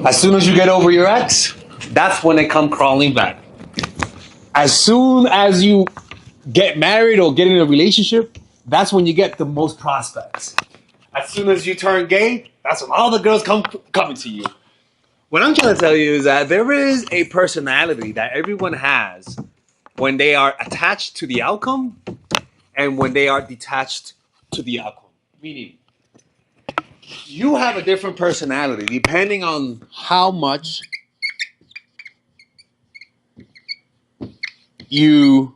As soon as you get over your ex, that's when they come crawling back. As soon as you get married or get in a relationship, that's when you get the most prospects. As soon as you turn gay, that's when all the girls coming to you. What I'm trying to tell you is that there is a personality that everyone has when they are attached to the outcome and when they are detached to the outcome. Meaning, you have a different personality depending on how much you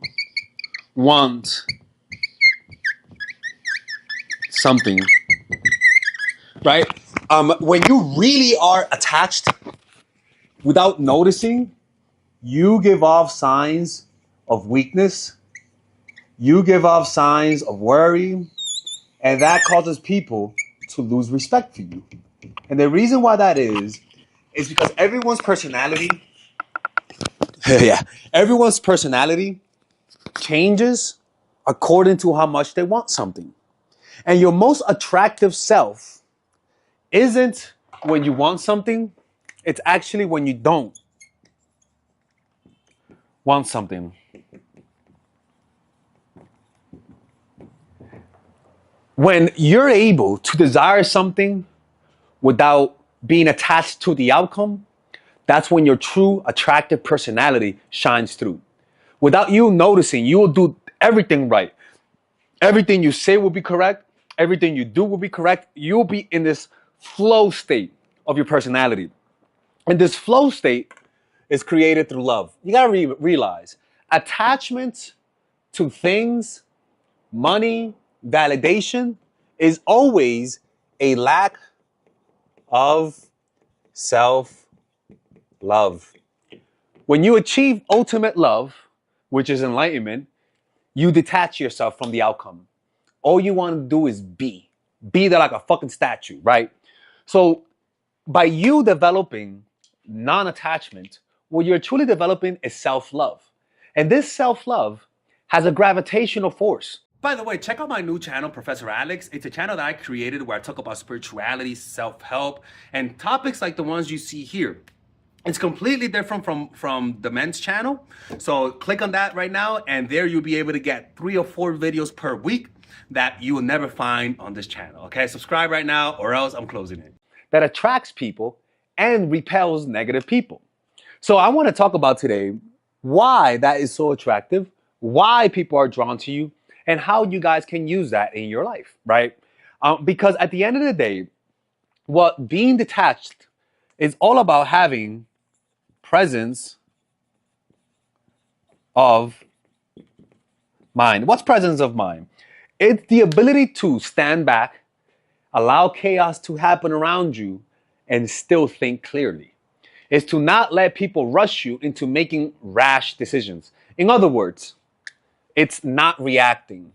want something, right? When you really are attached without noticing, you give off signs of weakness, you give off signs of worry, and that causes people to lose respect for you. And the reason why that is because everyone's personality, yeah, everyone's personality changes according to how much they want something. And your most attractive self isn't when you want something, it's actually when you don't want something. When you're able to desire something without being attached to the outcome, that's when your true attractive personality shines through. Without you noticing, you will do everything right. Everything you say will be correct. Everything you do will be correct. You'll be in this flow state of your personality. And this flow state is created through love. You gotta realize attachment to things, money, validation is always a lack of self-love. When you achieve ultimate love, which is enlightenment, you detach yourself from the outcome. All you want to do is be there like a fucking statue, right? So by you developing non-attachment, what you're truly developing is self-love. And this self-love has a gravitational force. By the way, check out my new channel, Professor Alex. It's a channel that I created where I talk about spirituality, self-help, and topics like the ones you see here. It's completely different from the men's channel. So click on that right now, and there you'll be able to get 3 or 4 videos per week that you will never find on this channel. Okay, subscribe right now or else I'm closing it. That attracts people and repels negative people. So I want to talk about today why that is so attractive, why people are drawn to you, and how you guys can use that in your life, right? Because at the end of the day, what being detached is all about having presence of mind. What's presence of mind? It's the ability to stand back, allow chaos to happen around you, and still think clearly. It's to not let people rush you into making rash decisions. In other words, it's not reacting.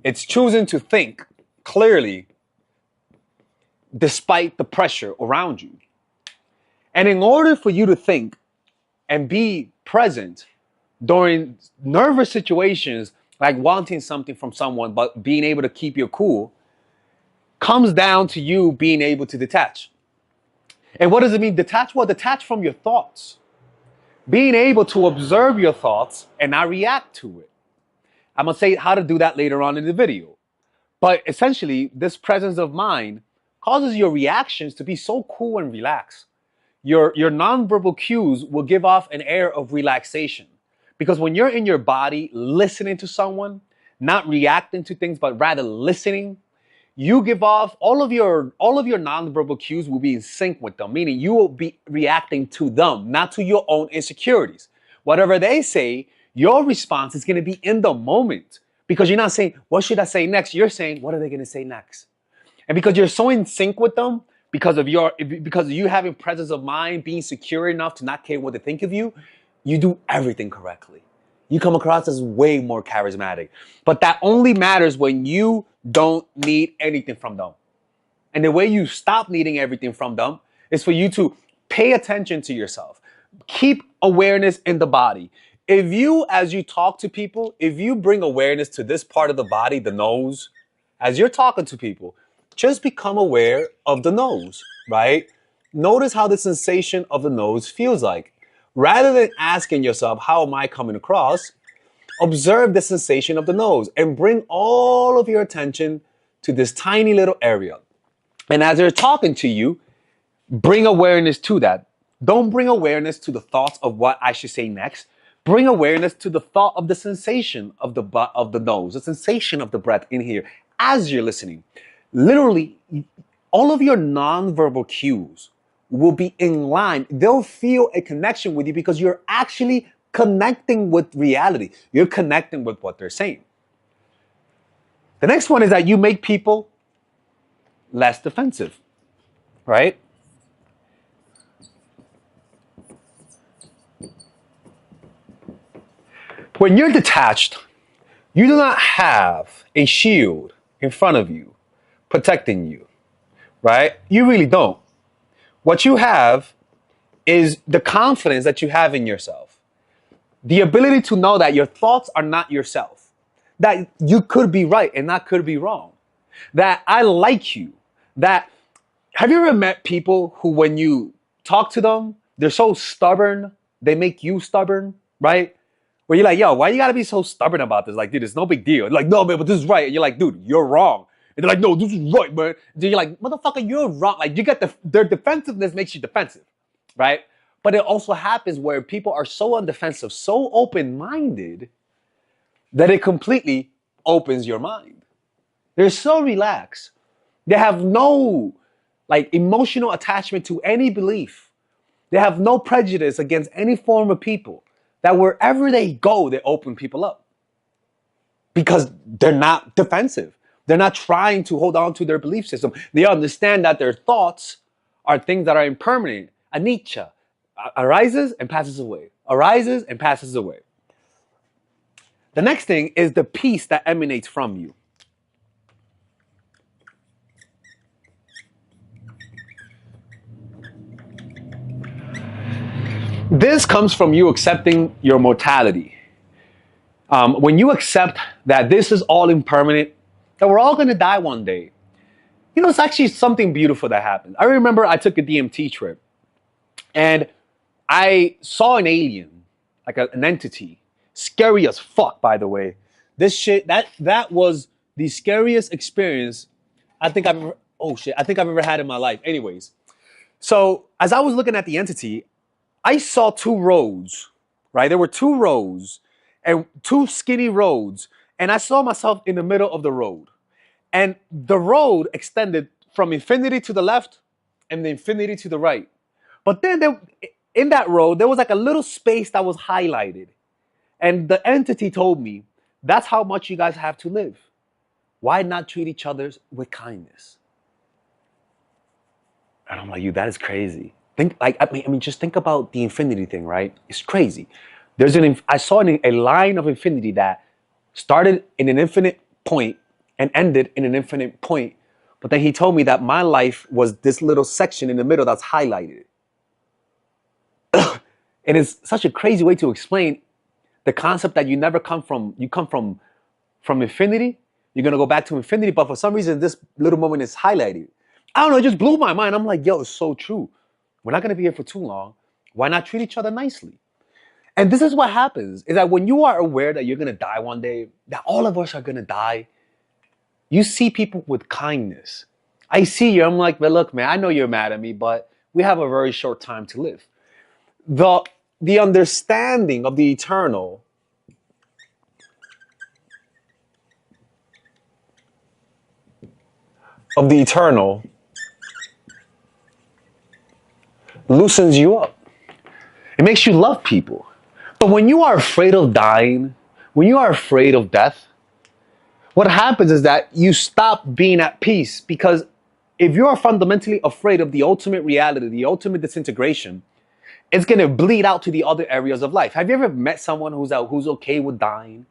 It's choosing to think clearly despite the pressure around you. And in order for you to think and be present during nervous situations like wanting something from someone but being able to keep your cool, comes down to you being able to detach. And what does it mean, detach? Well, detach from your thoughts. Being able to observe your thoughts and not react to it. I'm going to say how to do that later on in the video. But essentially, this presence of mind causes your reactions to be so cool and relaxed. Your nonverbal cues will give off an air of relaxation. Because when you're in your body listening to someone, not reacting to things, but rather listening, you give off all of your nonverbal cues will be in sync with them, meaning you will be reacting to them, not to your own insecurities. Whatever they say, your response is going to be in the moment because you're not saying, what should I say next? You're saying, what are they going to say next? And because you're so in sync with them, because of you having presence of mind, being secure enough to not care what they think of you, you do everything correctly. You come across as way more charismatic. But that only matters when you don't need anything from them. And the way you stop needing everything from them is for you to pay attention to yourself. Keep awareness in the body. If you, as you talk to people, if you bring awareness to this part of the body, the nose, as you're talking to people, just become aware of the nose, right? Notice how the sensation of the nose feels like. Rather than asking yourself, how am I coming across? Observe the sensation of the nose and bring all of your attention to this tiny little area. And as they're talking to you, bring awareness to that. Don't bring awareness to the thoughts of what I should say next. Bring awareness to the thought of the sensation of the nose, the sensation of the breath in here as you're listening. Literally, all of your nonverbal cues will be in line. They'll feel a connection with you because you're actually connecting with reality. You're connecting with what they're saying. The next one is that you make people less defensive, right? When you're detached, you do not have a shield in front of you protecting you, right? You really don't. What you have is the confidence that you have in yourself, the ability to know that your thoughts are not yourself, that you could be right and that could be wrong, that I like you, that have you ever met people who, when you talk to them, they're so stubborn, they make you stubborn, right? Where you're like, yo, why you gotta be so stubborn about this? Like, dude, it's no big deal. Like, no, man, but this is right. And you're like, dude, you're wrong. And they're like, no, this is right, man. Then you're like, motherfucker, you're wrong. Like, you get their defensiveness makes you defensive, right? But it also happens where people are so undefensive, so open-minded, that it completely opens your mind. They're so relaxed. They have no like emotional attachment to any belief. They have no prejudice against any form of people. That wherever they go, they open people up. Because they're not defensive. They're not trying to hold on to their belief system. They understand that their thoughts are things that are impermanent. Anicca arises and passes away. Arises and passes away. The next thing is the peace that emanates from you. This comes from you accepting your mortality. When you accept that this is all impermanent, that we're all going to die one day, you know, it's actually something beautiful that happened. I remember I took a DMT trip and I saw an alien, like an entity, scary as fuck, by the way. This shit, that was the scariest experience I think I've ever, oh shit, I think I've ever had in my life. Anyways, so as I was looking at the entity, I saw two roads, right? There were two roads and two skinny roads. And I saw myself in the middle of the road. And the road extended from infinity to the left and the infinity to the right. But then in that road, there was like a little space that was highlighted. And the entity told me, that's how much you guys have to live. Why not treat each other with kindness? And I'm like, you, that is crazy. Think like I mean, just think about the infinity thing, right? It's crazy. I saw a line of infinity that started in an infinite point and ended in an infinite point. But then he told me that my life was this little section in the middle that's highlighted. And it's such a crazy way to explain the concept that you never come from. You come from infinity. You're gonna go back to infinity, but for some reason, this little moment is highlighted. I don't know. It just blew my mind. I'm like, yo, it's so true. We're not going to be here for too long. Why not treat each other nicely? And this is what happens, is that when you are aware that you're going to die one day, that all of us are going to die, you see people with kindness. I see you. I'm like, well, look, man, I know you're mad at me, but we have a very short time to live. The understanding of the eternal loosens you up. It makes you love people. But when you are afraid of dying, when you are afraid of death, what happens is that you stop being at peace, because if you are fundamentally afraid of the ultimate reality, the ultimate disintegration, it's going to bleed out to the other areas of life. Have you ever met someone who's okay with dying?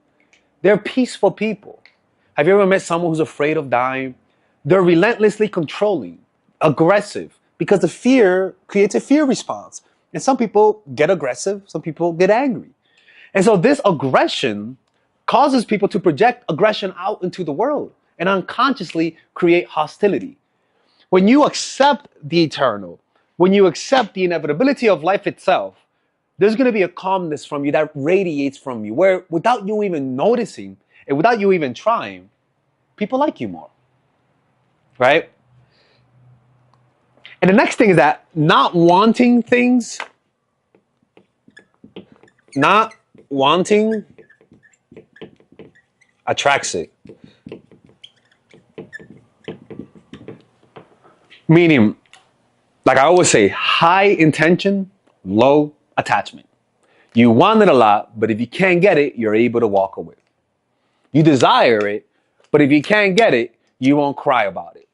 They're peaceful people. Have you ever met someone who's afraid of dying? They're relentlessly controlling, aggressive, because the fear creates a fear response. And some people get aggressive, some people get angry. And so this aggression causes people to project aggression out into the world and unconsciously create hostility. When you accept the eternal, when you accept the inevitability of life itself, there's going to be a calmness from you that radiates from you, where without you even noticing and without you even trying, people like you more, right? And the next thing is that not wanting things, not wanting attracts it. Meaning, like I always say, high intention, low attachment. You want it a lot, but if you can't get it, you're able to walk away. You desire it, but if you can't get it, you won't cry about it.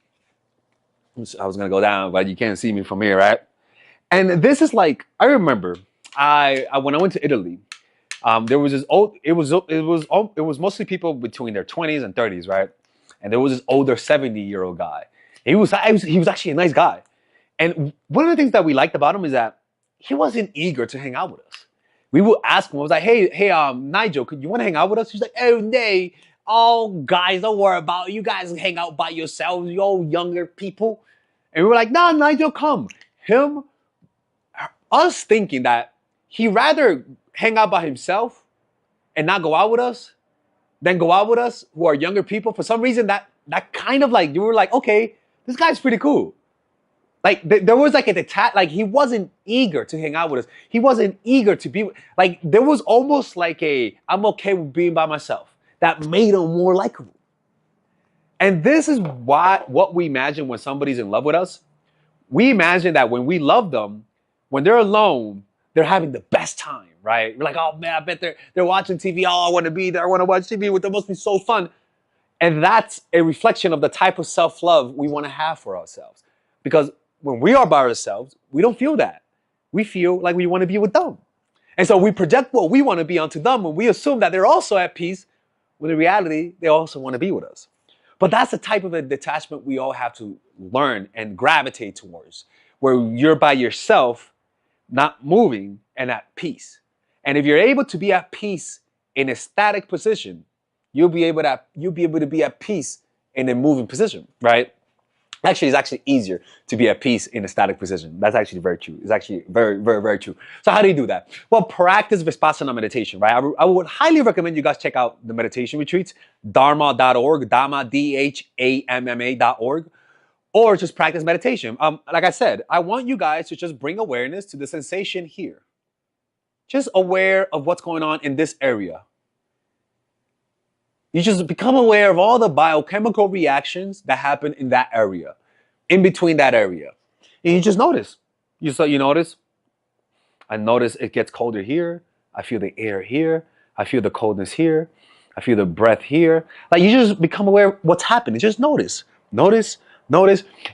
I was gonna go down, but you can't see me from here, right? And this is like, I remember, I when I went to Italy, there was this old. It was mostly people between their 20s and 30s, right? And there was this older 70-year-old guy. He was actually a nice guy. And one of the things that we liked about him is that he wasn't eager to hang out with us. We would ask him, I was like, hey, Nigel, could you want to hang out with us? He's like, oh, nay, oh, guys, don't worry about it. You guys hang out by yourselves, you all younger people. And we were like, nah, Nigel, come. Us thinking that he'd rather hang out by himself and not go out with us than go out with us who are younger people. For some reason, that kind of like, you were like, okay, this guy's pretty cool. Like there was like like he wasn't eager to hang out with us. He wasn't eager to be like, there was almost like I'm okay with being by myself. That made him more likable. And this is what we imagine when somebody's in love with us. We imagine that when we love them, when they're alone, they're having the best time, right? We're like, oh man, I bet they're watching TV. Oh, I want to be there. I want to watch TV with them. Must be so fun. And that's a reflection of the type of self-love we want to have for ourselves. Because when we are by ourselves, we don't feel that. We feel like we want to be with them. And so we project what we want to be onto them, and we assume that they're also at peace, when in reality, they also want to be with us. But that's the type of a detachment we all have to learn and gravitate towards, where you're by yourself, not moving, and at peace. And if you're able to be at peace in a static position, you'll be able to be at peace in a moving position, right? Actually, it's actually easier to be at peace in a static position. That's actually very true. It's actually very, very, very true. So how do you do that? Well, practice Vipassana meditation, right? I would highly recommend you guys check out the meditation retreats, dharma.org, dharma, DHAMMA.org, or just practice meditation. Like I said, I want you guys to just bring awareness to the sensation here. Just aware of what's going on in this area. You just become aware of all the biochemical reactions that happen in that area, in between that area. And you just notice. You notice, I notice it gets colder here. I feel the air here. I feel the coldness here. I feel the breath here. Like you just become aware of what's happening. Just notice. Notice.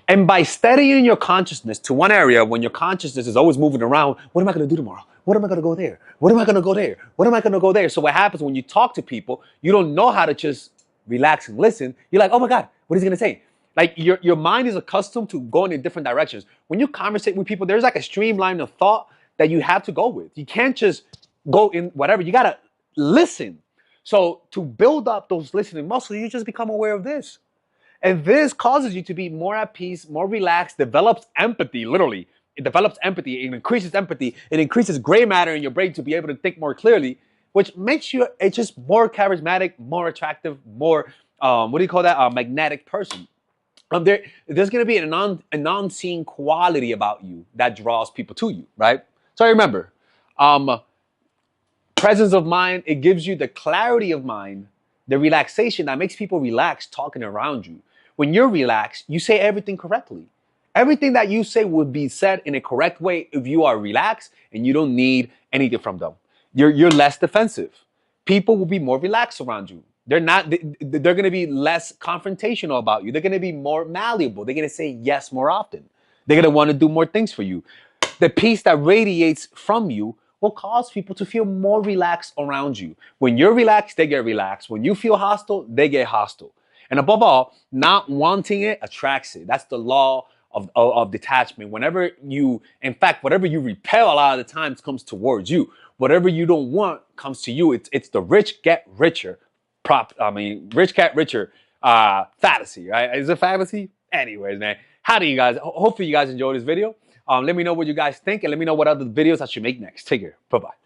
And by steadying your consciousness to one area, when your consciousness is always moving around, what am I going to do tomorrow? What am I going to go there? What am I going to go there? What am I going to go there? So what happens when you talk to people, you don't know how to just relax and listen. You're like, oh my God, what is he going to say? Like your mind is accustomed to going in different directions. When you conversate with people, there's like a streamline of thought that you have to go with. You can't just go in whatever. You got to listen. So to build up those listening muscles, you just become aware of this. And this causes you to be more at peace, more relaxed, develops empathy, literally. It develops empathy, it increases empathy, it increases gray matter in your brain to be able to think more clearly, which makes you just more charismatic, more attractive, more, magnetic person. There's going to be a non-seen quality about you that draws people to you, right? So remember, presence of mind, it gives you the clarity of mind, the relaxation that makes people relax talking around you. When you're relaxed, you say everything correctly. Everything that you say would be said in a correct way if you are relaxed and you don't need anything from them. You're less defensive. People will be more relaxed around you. They're going to be less confrontational about you. They're going to be more malleable. They're going to say yes more often. They're going to want to do more things for you. The peace that radiates from you will cause people to feel more relaxed around you. When you're relaxed, they get relaxed. When you feel hostile, they get hostile. And above all, not wanting it attracts it. That's the law of detachment. Whatever you repel a lot of the times comes towards you. Whatever you don't want comes to you. It's the rich get richer rich get richer fallacy, right? Is it fallacy? Anyways, man, hopefully you guys enjoyed this video. Let me know what you guys think, and let me know what other videos I should make next. Take care. Bye-bye.